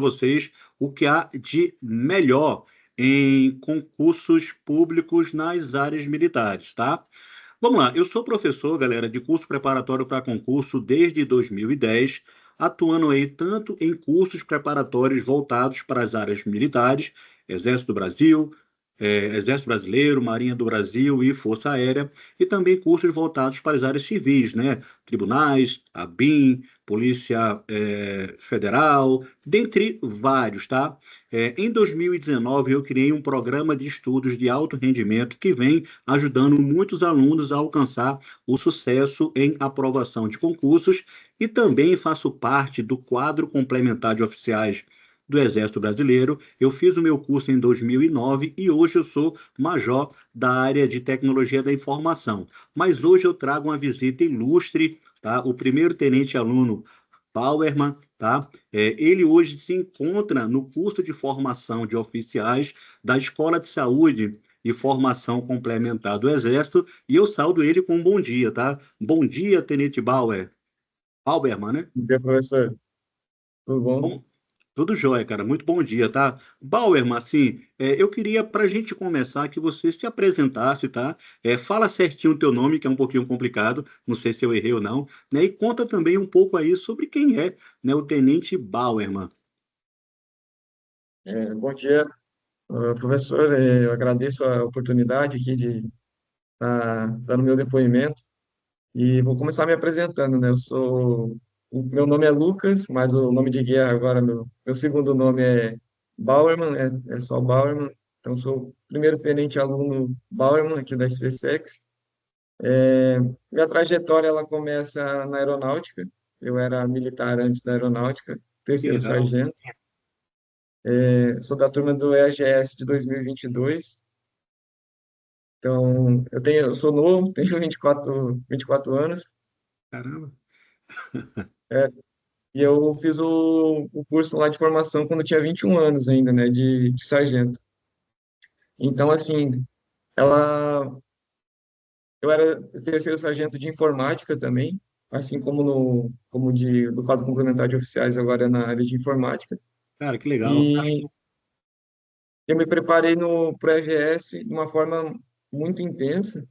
vocês o que há de melhor em concursos públicos nas áreas militares, tá? Vamos lá, eu sou professor, galera, de curso preparatório para concurso desde 2010, atuando aí tanto em cursos preparatórios voltados para as áreas militares, Exército do Brasil, Exército Brasileiro, Marinha do Brasil e Força Aérea, e também cursos voltados para as áreas civis, né? Tribunais, ABIN, Polícia Federal, dentre vários, tá? Em 2019, eu criei um programa de estudos de alto rendimento que vem ajudando muitos alunos a alcançar o sucesso em aprovação de concursos e também faço parte do quadro complementar de oficiais do Exército Brasileiro. Eu fiz o meu curso em 2009 e hoje eu sou major da área de tecnologia da informação. Mas hoje eu trago uma visita ilustre, tá? O primeiro tenente aluno Bauerman, tá? Ele hoje se encontra no curso de formação de oficiais da Escola de Saúde e Formação Complementar do Exército, e eu saldo ele com um bom dia, tá? Bom dia, Tenente Bauerman, né? Bom dia, professor. Tudo bom? Bom, tudo jóia, cara. Muito bom dia, tá? Bauerman, assim, eu queria, para a gente começar, que você se apresentasse, tá? Fala certinho o teu nome, que é um pouquinho complicado, não sei se eu errei ou não, né? E conta também um pouco aí sobre quem é, né, o Tenente Bauerman. Bom dia, professor. Eu agradeço a oportunidade aqui de estar dando meu depoimento e vou começar me apresentando, né? O meu nome é Lucas, mas o nome de guerra agora, meu segundo nome é Bauerman, é só Bauerman. Então, sou o primeiro tenente aluno Bauerman aqui da SpaceX. Minha trajetória, ela começa na aeronáutica. Eu era militar antes da aeronáutica, Que terceiro legal. sargento. Sou da turma do EAGS de 2022. Então, eu sou novo, tenho 24 anos, Caramba. é, e eu fiz o curso lá de formação quando eu tinha 21 anos ainda, né, de sargento. Então, assim, ela, eu era terceiro sargento de informática também, assim como do quadro complementar de oficiais agora é na área de informática. Cara, que legal. E eu me preparei no pro EAGS de uma forma muito intensa,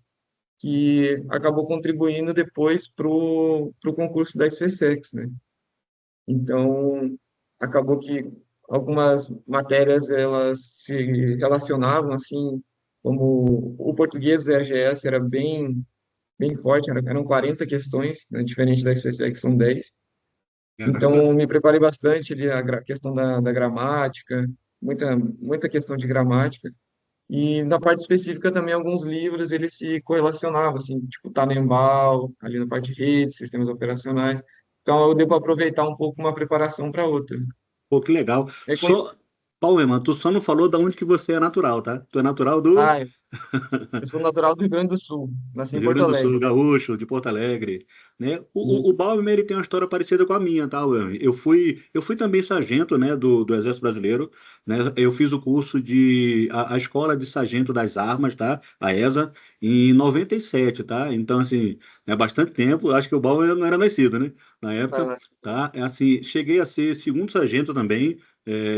que acabou contribuindo depois para o concurso da SpaceX, né? Então, acabou que algumas matérias elas se relacionavam assim, como o português do EAGS era bem forte, eram 40 questões, né? Diferente da SpaceX são 10. Caramba. Então, me preparei bastante ali a questão da gramática, muita questão de gramática. E na parte específica também alguns livros eles se correlacionavam, assim, tipo Tannenbaum, ali na parte de redes, sistemas operacionais. Então eu devo aproveitar um pouco uma preparação para outra. Pô, que legal. É com... Bauerman, tu só não falou da onde que você é natural, tá? Tu é natural do Ah, eu sou natural do Rio Grande do Sul, nasci do em Rio Porto Grande do Sul, Alegre. gaúcho, de Porto Alegre, né? O Isso. Bauerman, ele tem uma história parecida com a minha, tá, Bauerman? Eu fui também sargento, né, do Exército Brasileiro, né? Eu fiz o curso a Escola de Sargento das Armas, tá? A ESA, em 97, tá? Então, assim, é bastante tempo, acho que o Bauerman não era nascido, né? Na época, tá? É assim, cheguei a ser segundo sargento também,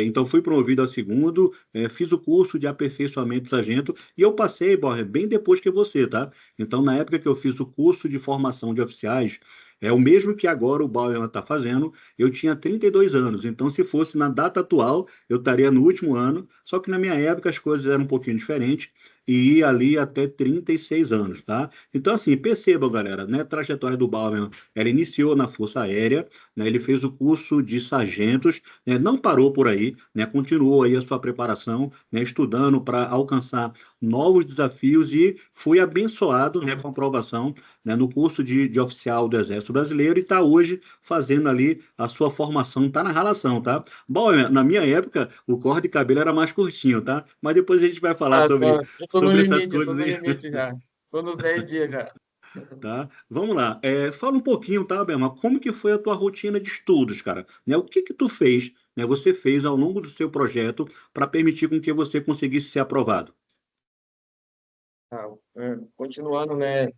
então fui promovido a segundo, fiz o curso de aperfeiçoamento de sargento, e eu passei, Bauerman, bem depois que você, tá? Então, na época que eu fiz o curso de formação de oficiais, é o mesmo que agora o Bauerman está fazendo, eu tinha 32 anos. Então, se fosse na data atual, eu estaria no último ano, só que na minha época as coisas eram um pouquinho diferentes e ia ali até 36 anos, tá? Então, assim, percebam, galera, né? A trajetória do Bauerman, ela iniciou na Força Aérea, né? Ele fez o curso de sargentos, né? Não parou por aí, né? Continuou aí a sua preparação, né? Estudando para alcançar novos desafios e fui abençoado, né, com a aprovação, né, no curso de oficial do Exército Brasileiro e está hoje fazendo ali a sua formação, está na relação, tá? Bom, na minha época, o corte de cabelo era mais curtinho, tá? Mas depois a gente vai falar Ah, sobre, eu tô no sobre essas limite, eu tô coisas no aí, limite já. Tô nos 10 dias já. tá? Vamos lá. Fala um pouquinho, tá, Bema? Como que foi a tua rotina de estudos, cara? Né, o que que tu fez, né, você fez ao longo do seu projeto para permitir com que você conseguisse ser aprovado? Ah, continuando, né?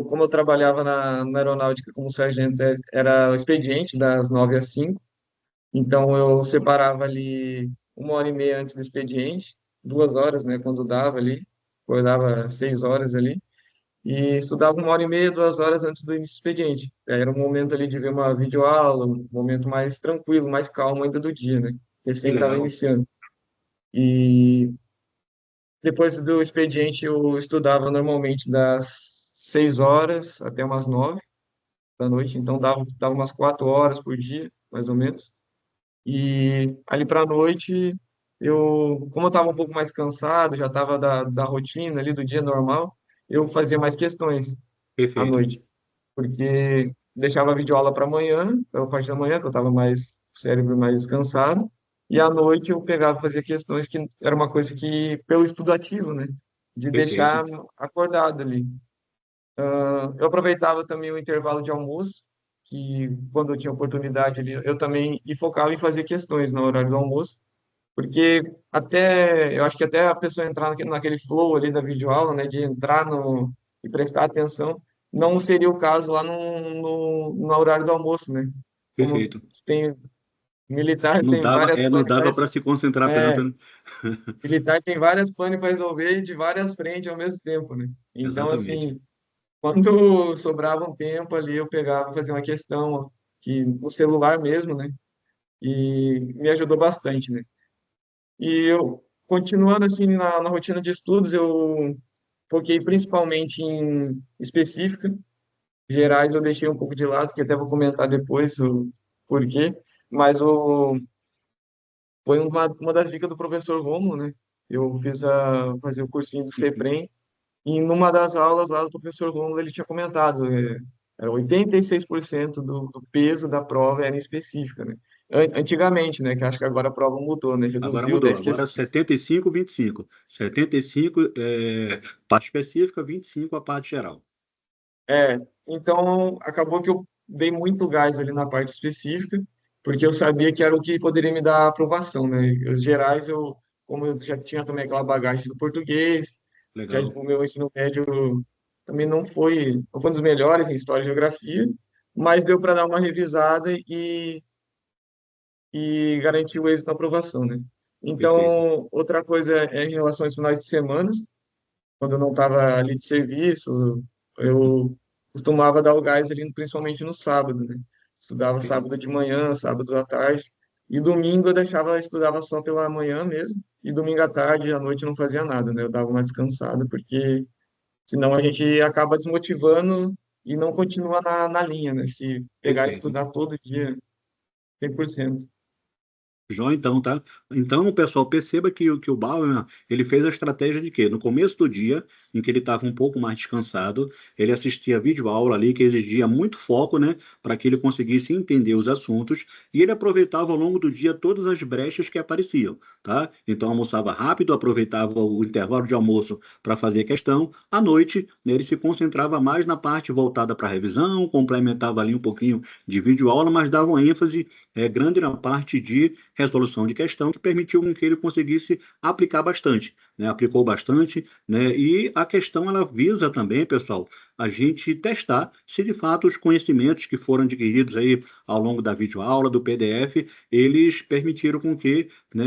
Como eu trabalhava na aeronáutica como sargento, era o expediente das 9 às 5. Então, eu separava ali 1 hora e meia antes do expediente, 2 horas, né, quando dava ali, acordava 6 horas ali, e estudava 1 hora e meia, 2 horas antes do início do expediente. Era um momento ali de ver uma videoaula, um momento mais tranquilo, mais calmo ainda do dia, né? Que Recém estava legal. iniciando. E depois do expediente eu estudava normalmente das 6 horas até umas 9 da noite, então dava umas 4 horas por dia, mais ou menos. E ali para a noite, como eu estava um pouco mais cansado, já estava da rotina ali do dia normal, eu fazia mais questões à Perfeito. noite, porque deixava a videoaula para amanhã, para a parte da manhã, que eu estava mais cérebro mais cansado, e à noite eu pegava e fazia questões que era uma coisa que, pelo estudo ativo, né, de Perfeito. deixar acordado ali. Eu aproveitava também o intervalo de almoço, que quando eu tinha oportunidade ali, eu também e focava em fazer questões no horário do almoço, porque eu acho que até a pessoa entrar naquele flow ali da videoaula, né, de entrar no e prestar atenção, não seria o caso lá no horário do almoço, né? Como Perfeito. tem militar Não tem dava, várias não pane dava para se concentrar é, tanto, né? militar tem várias pane para resolver de várias frentes ao mesmo tempo, né? Então, Exatamente. assim, quando sobrava um tempo ali, eu pegava, fazia uma questão que no celular mesmo, né? E me ajudou bastante, né? E eu, continuando assim na rotina de estudos, eu foquei principalmente em específica, gerais eu deixei um pouco de lado, que até vou comentar depois o porquê, mas foi uma das dicas do professor Rômulo, né? Eu fazia o cursinho do Uhum. CEPREM, e numa das aulas lá do professor Rômulo ele tinha comentado, era 86% do peso da prova era em específica, né? Antigamente, né? Que acho que agora a prova mudou, né? Agora Reduziu mudou. 10 Agora questões. 75, 25. 75 parte específica, 25 a parte geral. É, então acabou que eu dei muito gás ali na parte específica, porque eu sabia que era o que poderia me dar aprovação, né? Os gerais, como eu já tinha também aquela bagagem do português, Legal. o meu ensino médio também não foi um dos melhores em História e Geografia, mas deu para dar uma revisada e garantir o êxito da aprovação, né? Perfeito. Então, outra coisa é em relação aos finais de semana, quando eu não estava ali de serviço, eu costumava dar o gás ali, principalmente no sábado, né? Estudava Perfeito. sábado de manhã, sábado à tarde, e domingo estudava só pela manhã mesmo, e domingo à tarde, à noite eu não fazia nada, né? Eu dava uma descansada, porque senão a gente acaba desmotivando e não continua na linha, né? Se pegar e Perfeito. estudar todo dia, 100%. João, então, tá? Então, pessoal, perceba que o Bauer, ele fez a estratégia de quê? No começo do dia, em que ele estava um pouco mais descansado, ele assistia videoaula ali, que exigia muito foco, né, para que ele conseguisse entender os assuntos, e ele aproveitava ao longo do dia todas as brechas que apareciam, tá? Então, almoçava rápido, aproveitava o intervalo de almoço para fazer questão. À noite, né, ele se concentrava mais na parte voltada para a revisão, complementava ali um pouquinho de videoaula, mas dava uma ênfase grande na parte de resolução de questão, que permitiu com que ele conseguisse aplicar bastante, né? Aplicou bastante, né? E a questão ela visa também, pessoal, a gente testar se de fato os conhecimentos que foram adquiridos aí ao longo da videoaula, do PDF, eles permitiram com que, né,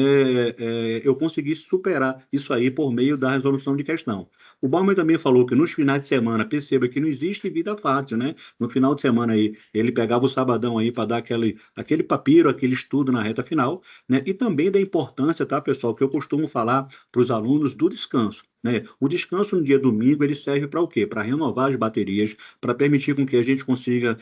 eu conseguisse superar isso aí por meio da resolução de questão. O Bauman também falou que nos finais de semana, perceba que não existe vida fácil, né? No final de semana aí, ele pegava o sabadão aí para dar aquele papiro, aquele estudo na reta final, né? E também da importância, tá, pessoal, que eu costumo falar para os alunos do descanso. Né? O descanso no dia domingo ele serve para o quê? Para renovar as baterias, para permitir com que a gente consiga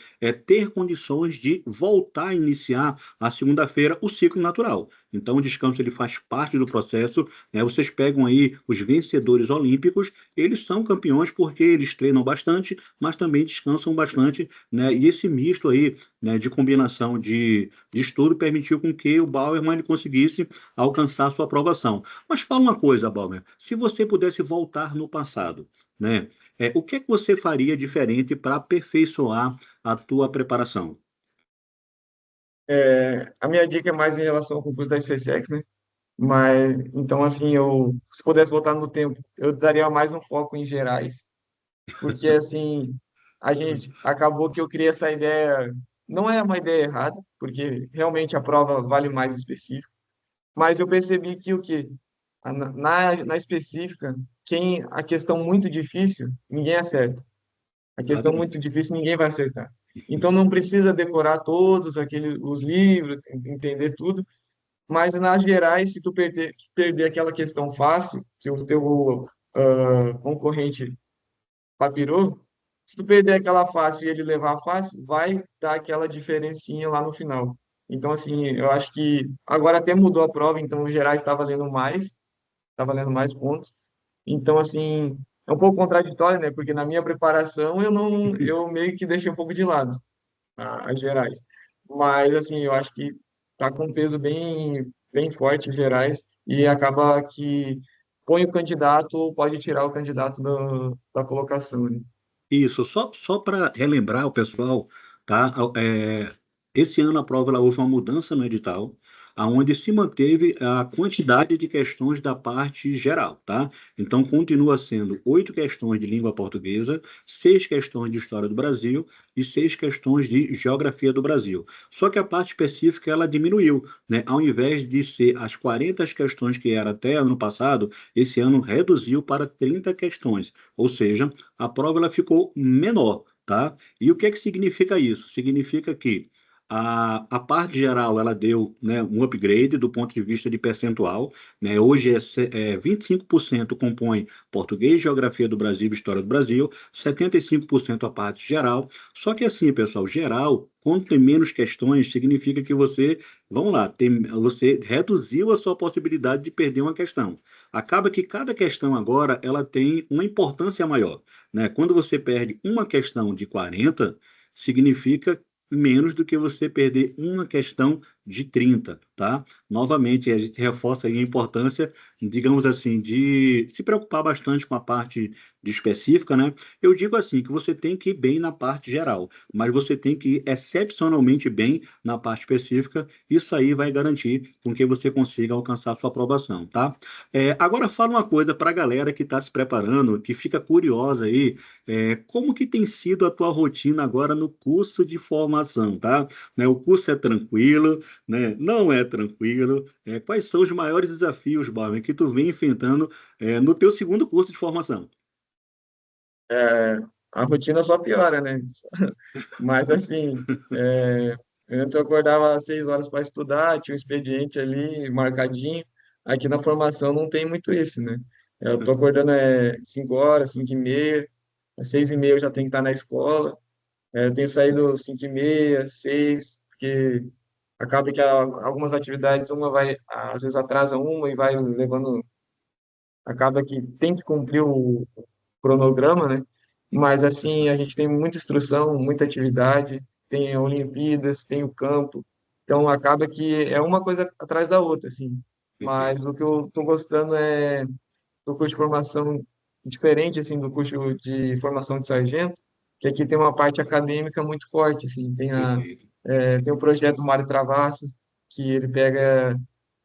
ter condições de voltar a iniciar a segunda-feira o ciclo natural. Então, o descanso ele faz parte do processo. Né? Vocês pegam aí os vencedores olímpicos, eles são campeões porque eles treinam bastante, mas também descansam bastante, né? E esse misto aí, né, de combinação de estudo permitiu com que o Bauerman ele conseguisse alcançar sua aprovação. Mas fala uma coisa, Bauerman, se você pudesse voltar no passado, né, o que é que você faria diferente para aperfeiçoar a tua preparação? A minha dica é mais em relação ao concurso da SpaceX, né? Mas, então, assim, se pudesse voltar no tempo, eu daria mais um foco em gerais, porque, assim, a gente acabou que eu criei essa ideia não é uma ideia errada, porque realmente a prova vale mais específico, mas eu percebi que o quê? Na específica, a questão muito difícil, ninguém acerta. A questão muito Exatamente. difícil, ninguém vai acertar. Então não precisa decorar todos aqueles os livros, entender tudo, mas nas gerais, se tu perder aquela questão fácil, que o teu concorrente papirou, se tu perder aquela fácil e ele levar a fácil, vai dar aquela diferencinha lá no final. Então, assim, eu acho que agora até mudou a prova, então os gerais está valendo mais pontos. Então, assim, é um pouco contraditório, né? Porque na minha preparação eu meio que deixei um pouco de lado as gerais. Mas, assim, eu acho que tá com um peso bem forte os gerais e acaba que põe o candidato ou pode tirar o candidato da colocação, né? Isso, só para relembrar o pessoal, tá? Esse ano a prova ela houve uma mudança no edital, aonde se manteve a quantidade de questões da parte geral, tá? Então continua sendo 8 questões de língua portuguesa, 6 questões de história do Brasil e 6 questões de geografia do Brasil. Só que a parte específica ela diminuiu, né? Ao invés de ser as 40 questões que era até ano passado, esse ano reduziu para 30 questões, ou seja, a prova ela ficou menor, tá? E o que é que significa isso? Significa que a parte geral ela deu, né, um upgrade do ponto de vista de percentual, né? Hoje 25% compõe português, geografia do Brasil, história do Brasil, 75% a parte geral. Só que assim, pessoal, geral, quando tem menos questões, significa que você, vamos lá, você reduziu a sua possibilidade de perder uma questão. Acaba que cada questão agora ela tem uma importância maior, né? Quando você perde uma questão de 40, significa menos do que você perder uma questão de 30, tá? Novamente, a gente reforça aí a importância, digamos assim, de se preocupar bastante com a parte de específica, né? Eu digo assim, que você tem que ir bem na parte geral, mas você tem que ir excepcionalmente bem na parte específica, isso aí vai garantir com que você consiga alcançar a sua aprovação, tá? Agora fala uma coisa para a galera que está se preparando, que fica curiosa aí, como que tem sido a tua rotina agora no curso de formação, tá? Né, o curso é tranquilo, né? Não é tranquilo? Quais são os maiores desafios, Bob, que tu vem enfrentando, no teu segundo curso de formação? É, a rotina só piora, né? Mas assim, antes eu acordava às 6 horas para estudar, tinha um expediente ali marcadinho. Aqui na formação não tem muito isso, né? Eu tô acordando 5 horas, 5h30, às 6h30 eu já tenho que estar na escola. Eu tenho saído 5h30, 6, porque acaba que algumas atividades, uma vai, às vezes atrasa uma e vai levando, acaba que tem que cumprir o cronograma, né? Mas assim, a gente tem muita instrução, muita atividade, tem Olimpíadas, tem o campo, então acaba que é uma coisa atrás da outra, assim. Mas Perfeito. o que eu estou gostando é do curso de formação diferente, assim, do curso de formação de sargento, que aqui tem uma parte acadêmica muito forte, assim, Perfeito. tem o projeto do Mário Travassos, que ele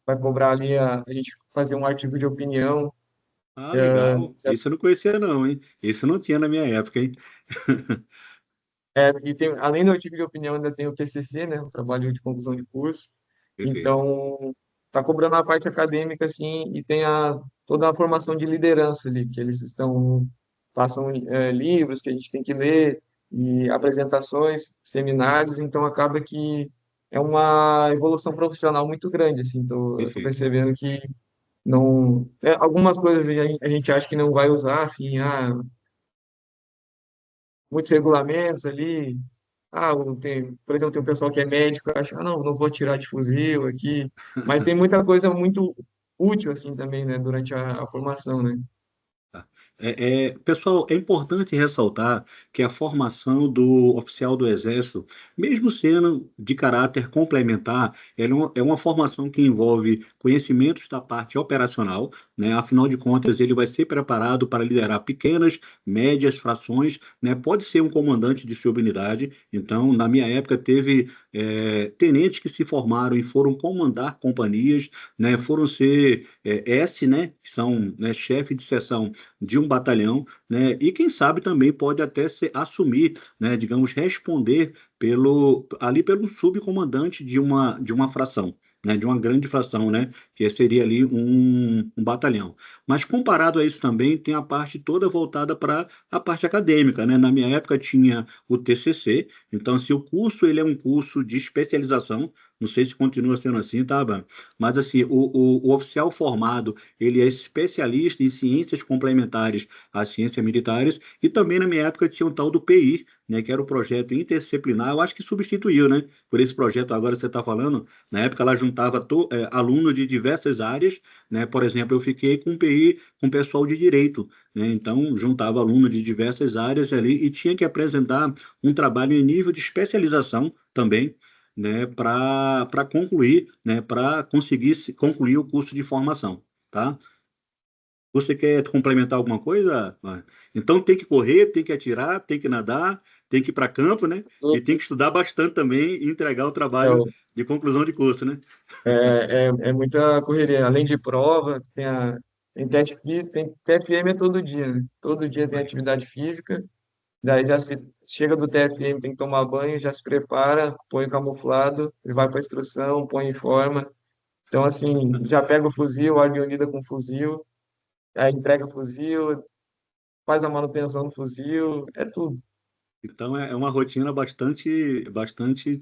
vai cobrar ali a gente fazer um artigo de opinião. Ah, legal. é, Isso eu não conhecia não, hein? Isso não tinha na minha época, hein? E tem, além do artigo de opinião, ainda tem o TCC, né, o trabalho de conclusão de curso. Perfeito. Então, está cobrando a parte acadêmica, assim, e tem toda a formação de liderança ali, que eles passam livros que a gente tem que ler, e apresentações, seminários, então acaba que é uma evolução profissional muito grande, assim, eu tô Perfeito. percebendo que não, algumas coisas a gente acha que não vai usar, assim, muitos regulamentos ali. Por exemplo, tem um pessoal que é médico, acha, não, não vou tirar de fuzil aqui. Mas tem muita coisa muito útil, assim, também, né, durante a formação, né? Tá. Pessoal, é importante ressaltar que a formação do oficial do Exército, mesmo sendo de caráter complementar, ela é uma formação que envolve conhecimentos da parte operacional, né? Afinal de contas, ele vai ser preparado para liderar pequenas, médias frações, né? Pode ser um comandante de sua unidade. Então, na minha época, teve tenentes que se formaram e foram comandar companhias, né? Foram ser S, né? Que são, né, chefe de seção de um batalhão, né? E quem sabe também pode até assumir, né? Digamos, responder pelo subcomandante de uma fração. Né, de uma grande fração, né, que seria ali um batalhão. Mas comparado a isso também, tem a parte toda voltada para a parte acadêmica, né? Na minha época tinha o TCC, então se o curso ele é um curso de especialização, não sei se continua sendo assim, tá, Ban? Mas assim, o oficial formado, ele é especialista em ciências complementares às ciências militares, e também na minha época tinha um tal do PI, né, que era o projeto interdisciplinar, eu acho que substituiu, né, por esse projeto agora que você está falando. Na época ela juntava alunos de diversas áreas, né, por exemplo, eu fiquei com PI, com pessoal de direito, né, então juntava alunos de diversas áreas ali e tinha que apresentar um trabalho em nível de especialização também, né, para concluir, né, para conseguir concluir o curso de formação, tá? Você quer complementar alguma coisa? Então tem que correr, tem que atirar, tem que nadar, tem que ir para campo, né? E tem que estudar bastante também e entregar o trabalho Então, de conclusão de curso, né? é muita correria. Além de prova, tem teste físico, tem TFM é todo dia, né? Todo dia tem atividade física. Daí já se chega do TFM, tem que tomar banho, já se prepara, põe o camuflado, e vai para a instrução, põe em forma. Então, assim, já pega o fuzil, lida com o fuzil, aí entrega o fuzil, faz a manutenção do fuzil, é tudo. Então é uma rotina bastante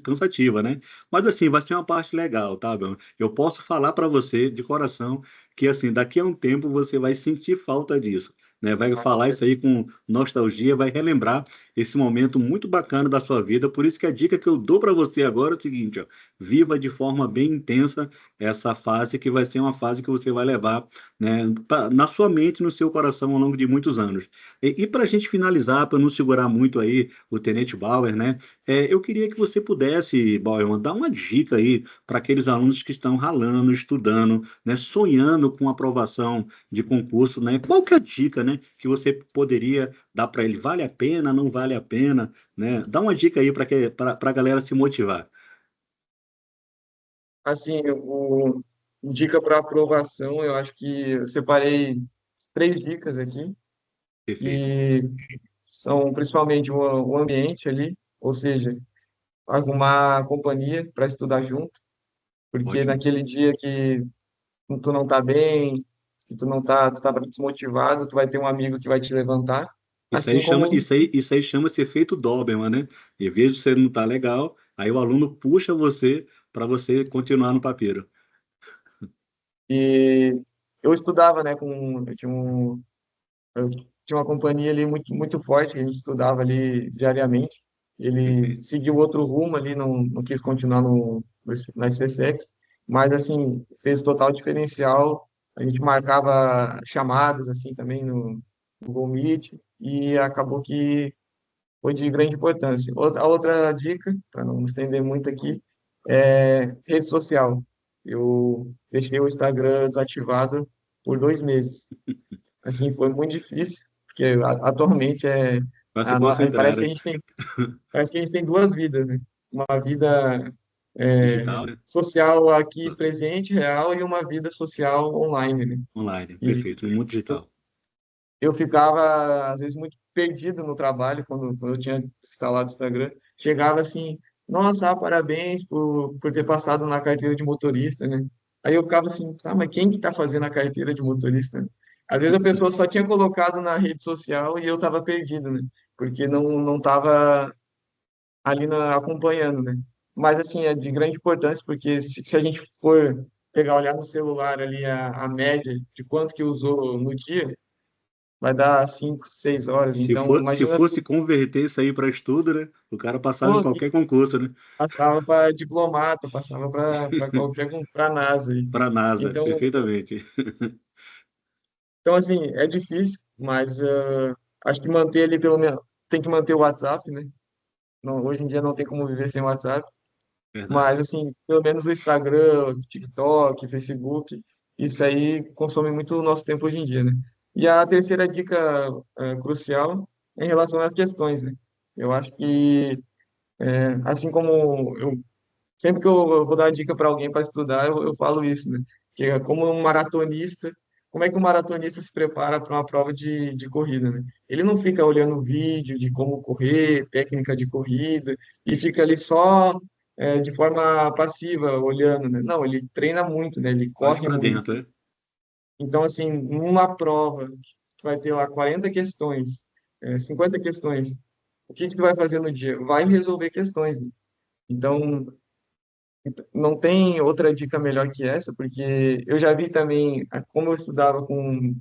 cansativa, né? Mas assim, vai ser uma parte legal, tá, Bruno? Eu posso falar para você de coração que assim, daqui a um tempo você vai sentir falta disso, né? Vai Ah, com falar isso certeza. aí com nostalgia, vai relembrar esse momento muito bacana da sua vida. Por isso que a dica que eu dou para você agora é o seguinte, ó, viva de forma bem intensa essa fase que vai ser uma fase que você vai levar, né, na sua mente, e no seu coração ao longo de muitos anos. E para a gente finalizar, para não segurar muito aí o Tenente Bauer, né? Eu queria que você pudesse, Bauer, dar uma dica aí para aqueles alunos que estão ralando, estudando, né? Sonhando com aprovação de concurso, né? Qual que é a dica, né? Que você poderia dar para ele? Vale a pena, não vale a pena, né? Dá uma dica aí para a galera se motivar. Assim, dica para aprovação, eu acho que eu separei 3 dicas aqui, Perfeito. que são principalmente o ambiente ali, ou seja, arrumar a companhia para estudar junto, porque Ótimo. naquele dia que tu não tá bem, que tu tá desmotivado, tu vai ter um amigo que vai te levantar, Isso aí assim chama, como isso aí chama-se efeito Doberman, né? Em vez de você não estar legal, aí o aluno puxa você para você continuar no papeiro. e eu estudava, né, eu tinha uma companhia ali muito forte, a gente estudava ali diariamente. Ele Perfeito. seguiu outro rumo ali, não quis continuar na SpaceX, mas assim, fez total diferencial. A gente marcava chamadas assim também no Google Meet e acabou que foi de grande importância. A outra dica, para não me estender muito aqui, é rede social. Eu deixei o Instagram desativado por 2 meses. Assim, foi muito difícil, porque atualmente Para se concentrar, parece que né? parece que a gente tem 2 vidas, né? Uma vida Digital, né? social aqui presente, real, e uma vida social online, né? Online, E perfeito, no mundo digital. eu ficava, às vezes, muito perdido no trabalho quando eu tinha instalado o Instagram. Chegava assim, nossa, parabéns por ter passado na carteira de motorista, né? Aí eu ficava assim, tá, mas quem que tá fazendo a carteira de motorista, né? Às vezes a pessoa só tinha colocado na rede social e eu tava perdido, né? Porque não tava ali acompanhando, né? Mas assim, é de grande importância, porque se a gente for pegar, olhar no celular ali a média de quanto que usou no dia, vai dar 5, 6 horas. Então, Se imagina fosse tu, converter isso aí para estudo, né? O cara passava em pô, qualquer concurso, né? passava para diplomata, passava para qualquer, para NASA. Aí. Para a NASA, Então, perfeitamente. então, assim, é difícil, mas acho que manter ali pelo menos, tem que manter o WhatsApp, né? Não, hoje em dia não tem como viver sem WhatsApp, mas, Verdade. assim, pelo menos o Instagram, TikTok, Facebook, isso aí consome muito o nosso tempo hoje em dia, né? E a terceira dica crucial é em relação às questões, né? Eu acho que assim como sempre que eu vou dar dica para alguém para estudar, eu falo isso, né? Que é como um maratonista, como é que o maratonista se prepara para uma prova de corrida, né? Ele não fica olhando vídeo de como correr, técnica de corrida, e fica ali só de forma passiva, olhando, né? Não, ele treina muito, né? Ele Vais corre para muito. dentro, é? Então, assim, numa prova que vai ter lá 40 questões, 50 questões, o que que tu vai fazer no dia? Vai resolver questões, né? Então, não tem outra dica melhor que essa, porque eu já vi também, como eu estudava com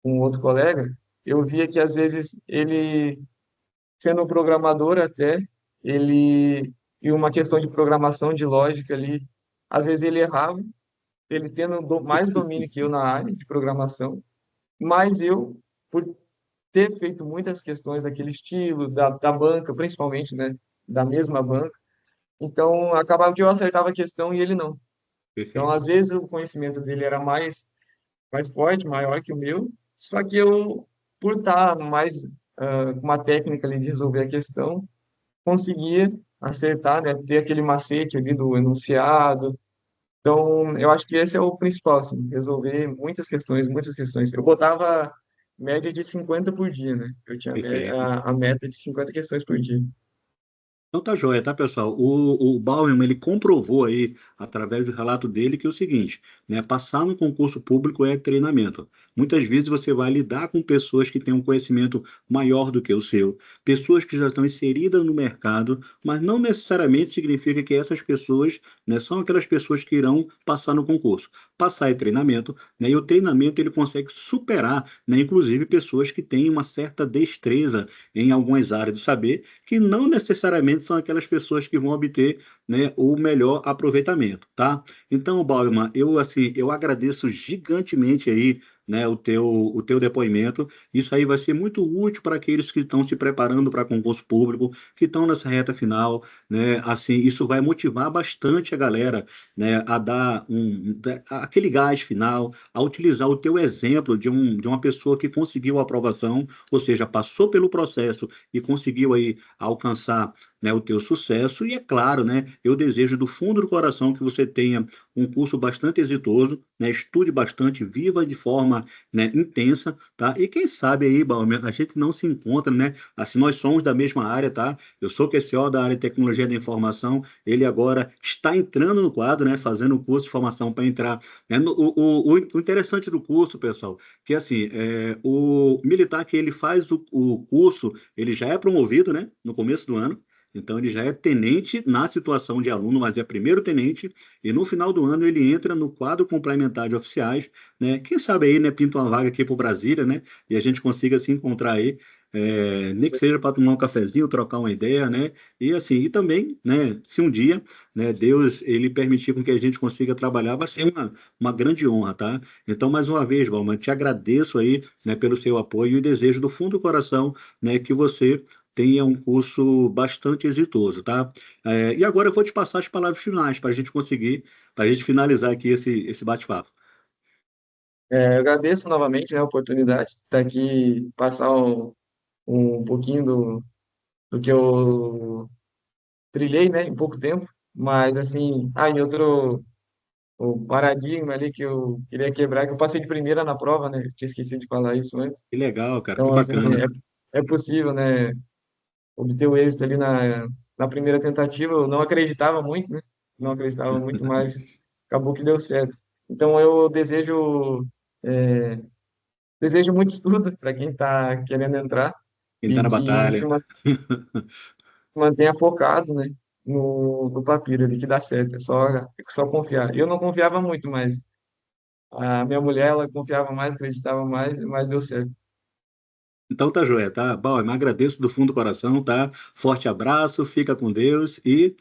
outro colega, eu via que às vezes ele, sendo um programador até, ele, e uma questão de programação, de lógica ali, às vezes ele errava, ele tendo mais domínio que eu na área de programação, mas eu, por ter feito muitas questões daquele estilo, da banca, principalmente, né, da mesma banca, então acabava que eu acertava a questão e ele não. Então, Perfeito. às vezes, o conhecimento dele era mais forte, maior que o meu, só que eu, por estar mais com uma técnica ali de resolver a questão, conseguia acertar, né, ter aquele macete ali do enunciado. Então, eu acho que esse é o principal, assim, resolver muitas questões, muitas questões. Eu botava média de 50 por dia, né? Eu tinha Perfeito. a meta de 50 questões por dia. Então tá joia, tá, pessoal? O Bauerman, ele comprovou aí, através do relato dele, que é o seguinte, né? Passar no concurso público é treinamento. Muitas vezes você vai lidar com pessoas que têm um conhecimento maior do que o seu, pessoas que já estão inseridas no mercado, mas não necessariamente significa que essas pessoas, né, são aquelas pessoas que irão passar no concurso. Passar é treinamento, né? E o treinamento ele consegue superar, né, inclusive pessoas que têm uma certa destreza em algumas áreas do saber que não necessariamente são aquelas pessoas que vão obter, né, o melhor aproveitamento, tá? Então, Bauman, eu assim, eu agradeço gigantemente aí, né, o teu depoimento. Isso aí vai ser muito útil para aqueles que estão se preparando para concurso público, que estão nessa reta final, né? Assim, isso vai motivar bastante a galera, né, a dar aquele gás final, a utilizar o teu exemplo de uma pessoa que conseguiu a aprovação, ou seja, passou pelo processo e conseguiu aí alcançar, né, o teu sucesso. E é claro, né, eu desejo do fundo do coração que você tenha um curso bastante exitoso, né, estude bastante, viva de forma, né, intensa, tá? E quem sabe aí, Balmer, a gente não se encontra, né? Assim, nós somos da mesma área, tá? Eu sou QCO da área de tecnologia da informação, ele agora está entrando no quadro, né, fazendo um curso de formação para entrar, né, o interessante do curso, pessoal, que assim, o militar que ele faz o curso, ele já é promovido, né, no começo do ano. Então ele já é tenente na situação de aluno, mas é primeiro tenente, e no final do ano ele entra no quadro complementar de oficiais, né? Quem sabe aí, né, pinta uma vaga aqui para Brasília, né? E a gente consiga se encontrar aí, nem que seja para tomar um cafezinho, trocar uma ideia, né? E assim, e também, né, se um dia, né, Deus ele permitir com que a gente consiga trabalhar, vai ser uma grande honra, tá? Então, mais uma vez, Valmar, te agradeço aí, né, pelo seu apoio e desejo do fundo do coração, né, que você tenha um curso bastante exitoso, tá? E agora eu vou te passar as palavras finais para a gente conseguir, para a gente finalizar aqui esse bate-papo. Eu agradeço novamente, né, a oportunidade de estar aqui, passar um pouquinho do que eu trilhei, né, em pouco tempo, mas assim, e outro o paradigma ali que eu queria quebrar, que eu passei de primeira na prova, né, tinha esquecido de falar isso antes, Que legal, cara, que então assim, bacana. é possível, né, obter o êxito ali na primeira tentativa, eu não acreditava muito, né, não acreditava muito, mas acabou que deu certo. Então eu é, desejo muito estudo para quem está querendo entrar Quem tá e na que batalha. mantenha focado, né, no papiro ali, que dá certo. É só confiar. Eu não confiava muito, mas a minha mulher, ela confiava mais, acreditava mais, mas deu certo. Então tá joia, tá? Bom, eu me agradeço do fundo do coração, tá? Forte abraço, fica com Deus e